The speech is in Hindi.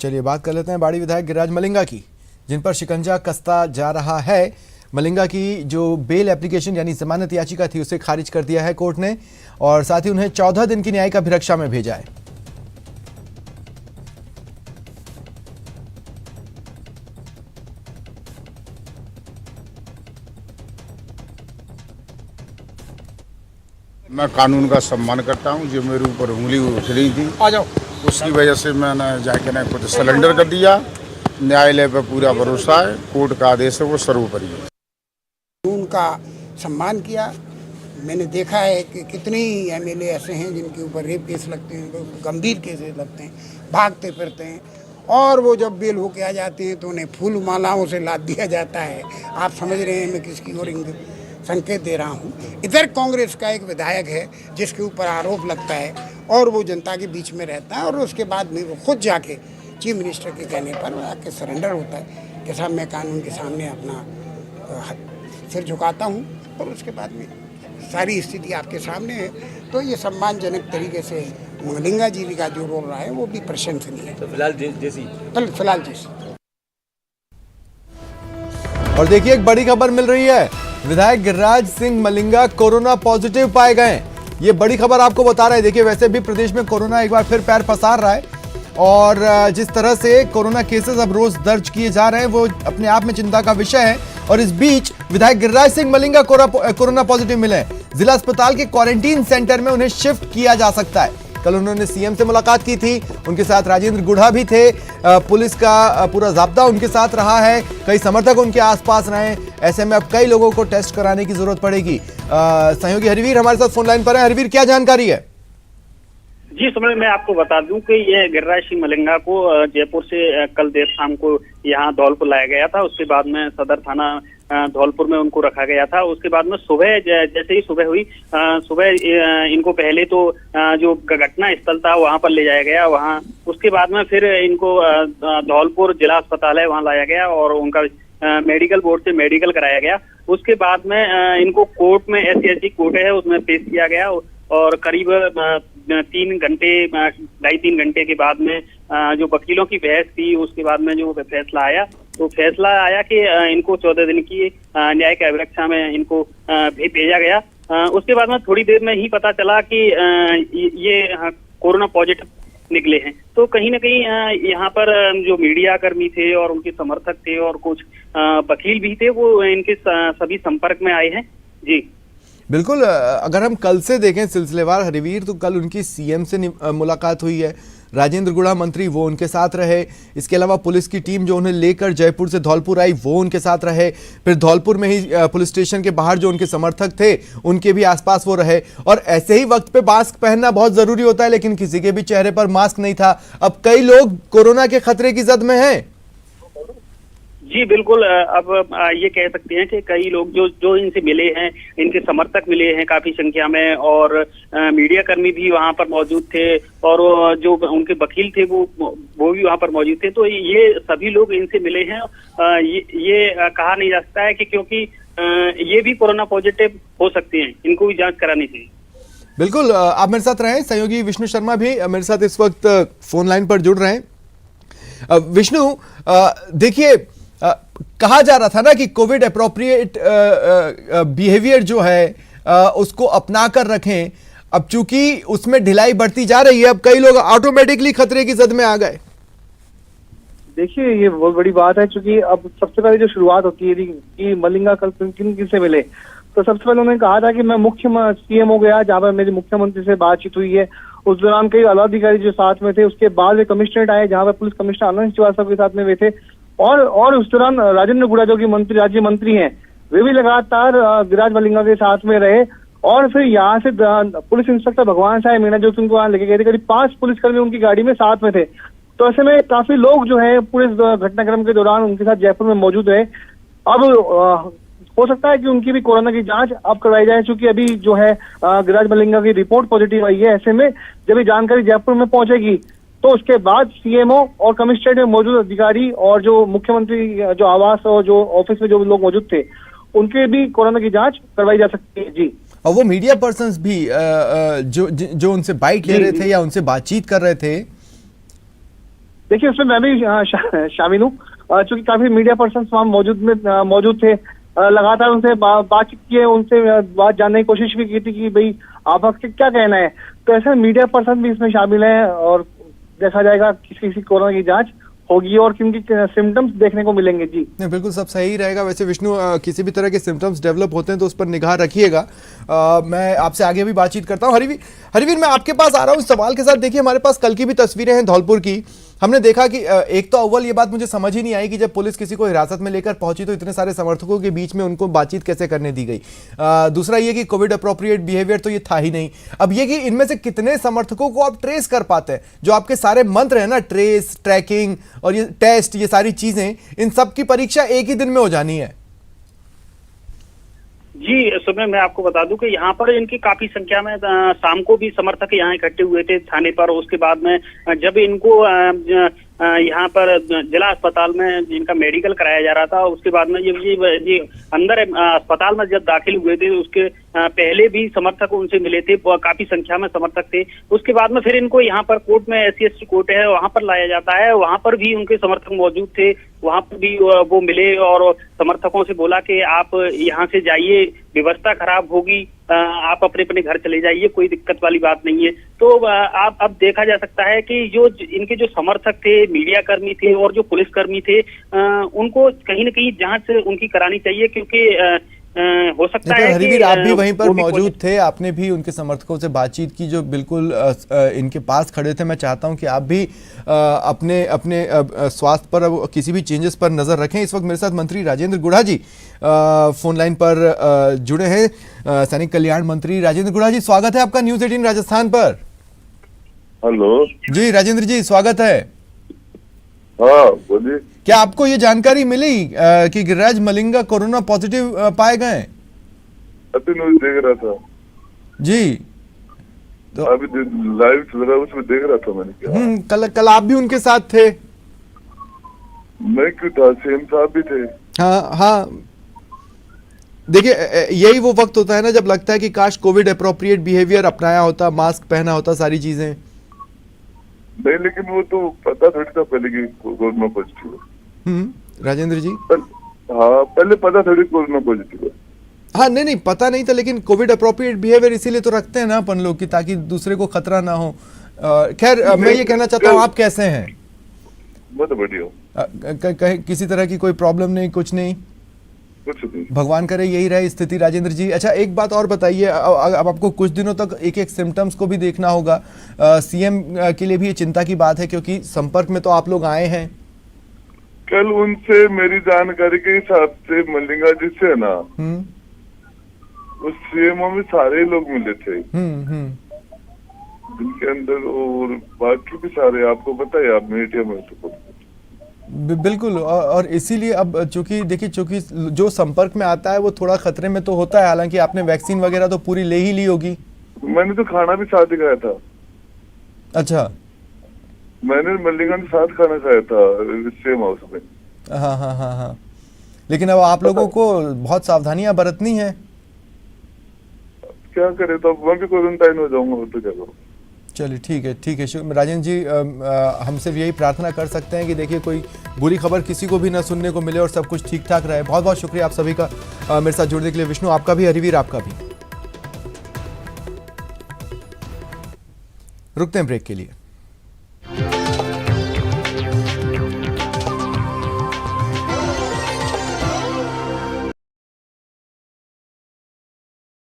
चलिए बात कर लेते हैं बाड़ी विधायक गिरिराज मलिंगा की, जिन पर शिकंजा कसता जा रहा है। मलिंगा की जो बेल एप्लीकेशन यानी जमानत याचिका थी उसे खारिज कर दिया है कोर्ट ने और साथ ही उन्हें 14 दिन की न्यायिक अभिरक्षा में भेजा है। मैं कानून का सम्मान करता हूं। जो मेरे ऊपर उंगली उठ रही थी उसकी वजह से मैंने जाके ना खुद सरेंडर कर दिया। न्यायालय पर पूरा भरोसा है, कोर्ट का आदेश है वो सर्वोपरि है। कानून का सम्मान किया। मैंने देखा है कि कितने ही एमएलए ऐसे हैं जिनके ऊपर रेप केस लगते हैं, गंभीर केसेस लगते हैं, भागते फिरते हैं और वो जब बेल होके आ जाते हैं तो उन्हें फूल मालाओं से लाद दिया जाता है। आप समझ रहे हैं मैं किसकी ओर संकेत दे रहा हूँ। इधर कांग्रेस का एक विधायक है जिसके ऊपर आरोप लगता है और वो जनता के बीच में रहता है और उसके बाद में वो खुद जाके चीफ मिनिस्टर के कहने पर आके सरेंडर होता है कि साहब मैं कानून के सामने अपना सिर झुकाता हूँ और उसके बाद में सारी स्थिति आपके सामने है। तो ये सम्मानजनक तरीके से मलिंगा जी का जो रोल रहा है वो भी प्रशंसनीय है। तो फिलहाल जैसी और देखिए एक बड़ी खबर मिल रही है, विधायक गिरिराज सिंह मलिंगा कोरोना पॉजिटिव पाए गए। ये बड़ी खबर आपको बता रहे हैं। देखिए वैसे भी प्रदेश में कोरोना एक बार फिर पैर पसार रहा है और जिस तरह से कोरोना केसेस अब रोज दर्ज किए जा रहे हैं वो अपने आप में चिंता का विषय है। और इस बीच विधायक गिरिराज सिंह मलिंगा कोरोना पॉजिटिव मिले हैं। जिला अस्पताल के क्वारंटीन सेंटर में उन्हें शिफ्ट किया जा सकता है। कल उन्होंने सीएम से मुलाकात की थी, उनके साथ राजेंद्र गुढ़ा भी थे। पुलिस का पूरा जाब्ता उनके साथ रहा है, कई समर्थक उनके आसपास रहे। ऐसे में अब कई लोगों को टेस्ट कराने की जरूरत पड़ेगी। सहयोगी हरवीर हमारे साथ फोन लाइन पर है। हरवीर, क्या जानकारी है? जी सुमन, मैं आपको बता दूं कि ये गिरिराज सिंह मलिंगा को जयपुर से कल देर शाम को यहाँ धौलपुर लाया गया था। उसके बाद में सदर थाना धौलपुर में उनको रखा गया था। उसके बाद में सुबह जैसे ही सुबह हुई, सुबह इनको पहले तो जो घटना स्थल था वहां पर ले जाया गया। वहां उसके बाद में फिर इनको धौलपुर जिला अस्पताल है वहां लाया गया और उनका मेडिकल बोर्ड से मेडिकल कराया गया। उसके बाद में इनको कोर्ट में SC कोर्ट है उसमें पेश किया गया और करीब 2.5-3 घंटे के बाद में जो वकीलों की बहस थी उसके बाद में जो फैसला आया तो फैसला आया कि इनको 14 दिन की न्यायिक अभिरक्षा में इनको भेजा गया। उसके बाद में थोड़ी देर में ही पता चला कि ये कोरोना पॉजिटिव निकले हैं। तो कहीं ना कहीं यहाँ पर जो मीडिया कर्मी थे और उनके समर्थक थे और कुछ वकील भी थे वो इनके सभी संपर्क में आए हैं। जी बिल्कुल, अगर हम कल से देखें सिलसिलेवार हरवीर, तो कल उनकी सीएम से मुलाकात हुई है। राजेंद्र गुढ़ा मंत्री वो उनके साथ रहे। इसके अलावा पुलिस की टीम जो उन्हें लेकर जयपुर से धौलपुर आई वो उनके साथ रहे। फिर धौलपुर में ही पुलिस स्टेशन के बाहर जो उनके समर्थक थे उनके भी आसपास वो रहे। और ऐसे ही वक्त पे मास्क पहनना बहुत जरूरी होता है, लेकिन किसी के भी चेहरे पर मास्क नहीं था। अब कई लोग कोरोना के खतरे की जद में हैं। जी बिल्कुल, अब ये कह सकते हैं कि कई लोग जो इनसे मिले हैं, इनके समर्थक मिले हैं काफी संख्या में और मीडिया कर्मी भी वहां पर मौजूद थे और जो उनके वकील थे वो भी वहां पर मौजूद थे। तो ये सभी लोग इनसे मिले हैं। ये कहा नहीं जा सकता है कि क्योंकि ये भी कोरोना पॉजिटिव हो सकते हैं, इनको भी जांच करानी चाहिए। बिल्कुल, आप मेरे साथ रहें। सहयोगी विष्णु शर्मा भी मेरे साथ इस वक्त फोन लाइन पर जुड़ रहे हैं। विष्णु, देखिए कहा जा रहा था ना कि कोविड अप्रोप्रिएट बिहेवियर जो है उसको अपना कर रखें। अब चूंकि उसमें ढिलाई बढ़ती जा रही है, अब कई लोग ऑटोमेटिकली खतरे की जद में आ गए। देखिए ये बहुत बड़ी बात है, क्योंकि अब सबसे पहले जो शुरुआत होती है कि मलिंगा कल किन से मिले, तो सबसे पहले उन्होंने कहा था कि मैं मुख्य सीएम हो गया, जहाँ पर मेरी मुख्यमंत्री से बातचीत हुई है। उस दौरान कई आला अधिकारी जो साथ में थे, उसके बाद वे कमिश्नरेट आए जहाँ पर पुलिस कमिश्नर आनंद श्रीवास्तव के साथ में वे थे और उस दौरान राजेंद्र गुढ़ा जो कि राज्य मंत्री हैं वे भी लगातार गिरिराज मलिंगा के साथ में रहे। और फिर यहाँ से पुलिस इंस्पेक्टर भगवान साहब मीणा जो उनको वहां लेके गए थे, करीब 5 पुलिसकर्मी उनकी गाड़ी में साथ में थे। तो ऐसे में काफी लोग जो है पूरे घटनाक्रम के दौरान उनके साथ जयपुर में मौजूद रहे। अब हो सकता है कि उनकी भी कोरोना की जांच अब करवाई जाए, क्योंकि अभी जो है गिरिराज मलिंगा की रिपोर्ट पॉजिटिव आई है। ऐसे में जब ये जानकारी जयपुर में पहुंचेगी तो उसके बाद सीएमओ और कमिश्नरेट में मौजूद अधिकारी और जो मुख्यमंत्री जो आवास और जो ऑफिस में जो लोग मौजूद थे उनके भी कोरोना की जांच करवाई जा सकती है। जी, और वो मीडिया पर्संस भी जो उनसे बाइट ले रहे थे या उनसे बातचीत कर रहे थे। देखिए उसमें मैं भी शामिल हूँ, चूंकि काफी मीडिया पर्सन वहाँ मौजूद थे। लगातार उनसे बातचीत की है, उनसे बात जानने की कोशिश भी की थी कि भाई आपका क्या कहना है। तो ऐसे मीडिया पर्सन भी इसमें शामिल हैं और देखा जाएगा किसी कोरोना की जांच होगी और किन सिम्टम्स देखने को मिलेंगे। जी नहीं, बिल्कुल सब सही रहेगा। वैसे विष्णु, किसी भी तरह के सिम्टम्स डेवलप होते हैं तो उस पर निगाह रखिएगा। मैं आपसे आगे भी बातचीत करता हूँ। हरिवीर, मैं आपके पास आ रहा हूँ इस सवाल के साथ। देखिए, हमारे पास कल की भी तस्वीरें हैं धौलपुर की। हमने देखा कि एक तो अव्वल ये बात मुझे समझ ही नहीं आई कि जब पुलिस किसी को हिरासत में लेकर पहुंची तो इतने सारे समर्थकों के बीच में उनको बातचीत कैसे करने दी गई। दूसरा ये कि कोविड अप्रोप्रिएट बिहेवियर तो ये था ही नहीं। अब ये कि इनमें से कितने समर्थकों को आप ट्रेस कर पाते हैं, जो आपके सारे मंत्र हैं ना, ट्रेस, ट्रैकिंग और ये टेस्ट, ये सारी चीजें, इन सब की परीक्षा एक ही दिन में हो जानी है। जी, सुबह मैं आपको बता दूं कि यहाँ पर इनकी काफी संख्या में शाम को भी समर्थक यहाँ इकट्ठे हुए थे थाने पर। उसके बाद में जब इनको यहाँ पर जिला अस्पताल में जिनका मेडिकल कराया जा रहा था, उसके बाद में ये अंदर अस्पताल में जब दाखिल हुए थे उसके पहले भी समर्थक उनसे मिले थे, काफी संख्या में समर्थक थे। उसके बाद में फिर इनको यहाँ पर कोर्ट में SC कोर्ट है, वहां पर लाया जाता है। वहां पर भी उनके समर्थक मौजूद थे, वहां पर भी वो मिले और समर्थकों से बोला कि आप यहाँ से जाइए, व्यवस्था खराब होगी, आप अपने अपने घर चले जाइए, कोई दिक्कत वाली बात नहीं है। तो आप अब देखा जा सकता है कि जो इनके जो समर्थक थे, मीडिया कर्मी थे और जो पुलिसकर्मी थे, उनको कहीं ना कहीं जांच उनकी करानी चाहिए, क्योंकि हो सकता है कि आप भी वहीं पर मौजूद थे, आपने भी उनके समर्थकों से बातचीत की जो बिल्कुल इनके पास खड़े थे। मैं चाहता हूं कि आप भी अपने अपने स्वास्थ्य पर किसी भी चेंजेस पर नजर रखें। इस वक्त मेरे साथ मंत्री राजेंद्र गुढ़ा जी फोन लाइन पर जुड़े हैं, सैनिक कल्याण मंत्री। राजेंद्र गुढ़ा जी, स्वागत है आपका न्यूज़ 18 राजस्थान पर। हेलो जी, राजेंद्र जी स्वागत है। हाँ बोलिए। क्या आपको ये जानकारी मिली कि गिरिराज मलिंगा कोरोना पॉजिटिव पाए गए? अभी न्यूज़ देख रहा था जी, तो अभी लाइव चल रहा है, उसमें देख रहा था मैंने। क्या कल आप भी उनके साथ थे? मैं क्यों था, सेम साहब भी थे। हाँ, देखिए यही वो वक्त होता है ना जब लगता है कि काश कोविड अप्रोप्रिएट बिहेवियर अपनाया होता, मास्क पहना होता, सारी चीजें। नहीं, लेकिन वो तो पता थोड़ी था पहले कि कोरोना पॉजिटिव है। राजेंद्र जी, हाँ पहले पता थोड़ी कोरोना पॉजिटिव है। हाँ नहीं पता नहीं था, लेकिन कोविड अप्रोप्रिएट बिहेवियर इसीलिए तो रखते हैं ना अपन लोग कि ताकि दूसरे को खतरा ना हो। खैर मैं ये कहना चाहता हूँ, आप कैसे हैं? मैं तो बढ़िया हूँ, किसी तरह की कोई प्रॉब्लम नहीं, कुछ नहीं? कुछ नहीं, भगवान करे यही रहे स्थिति। राजेंद्र जी, अच्छा एक बात और बताइए, अब आपको कुछ दिनों तक एक एक सिम्टम्स को भी देखना होगा। CM के लिए भी ये चिंता की बात है, क्योंकि संपर्क में तो आप लोग आए हैं। कल उनसे मेरी जानकारी के हिसाब से मलिंगा जी से है ना, उस CMO में सारे लोग मिले थे जिनके अंदर, और बाकी भी सारे आपको पता है, आप मीडिया में तो बिल्कुल। और इसीलिए अब चूंकि देखिए, चूंकि जो संपर्क में आता है वो थोड़ा खतरे में तो होता है। हालांकि आपने वैक्सीन वगैरह तो पूरी ले ही ली होगी। मैंने तो खाना भी साथ ही खाया था। अच्छा, मैंने मलिंगा के साथ खाना खाया था सेम हाउस में। हाँ। लेकिन अब आप लोगों को बहुत सावधानियां बरतनी है। क्या करे, तो मैं भी क्वारंटाइन हो जाऊंगा, तो क्या करूँ। चलिए ठीक है। राजेंद्र जी, हम सिर्फ यही प्रार्थना कर सकते हैं कि देखिए कोई बुरी खबर किसी को भी ना सुनने को मिले और सब कुछ ठीक ठाक रहे। बहुत बहुत शुक्रिया आप सभी का मेरे साथ जुड़ने के लिए। विष्णु, आपका भी, हरिवीर आपका भी। रुकते हैं ब्रेक के लिए।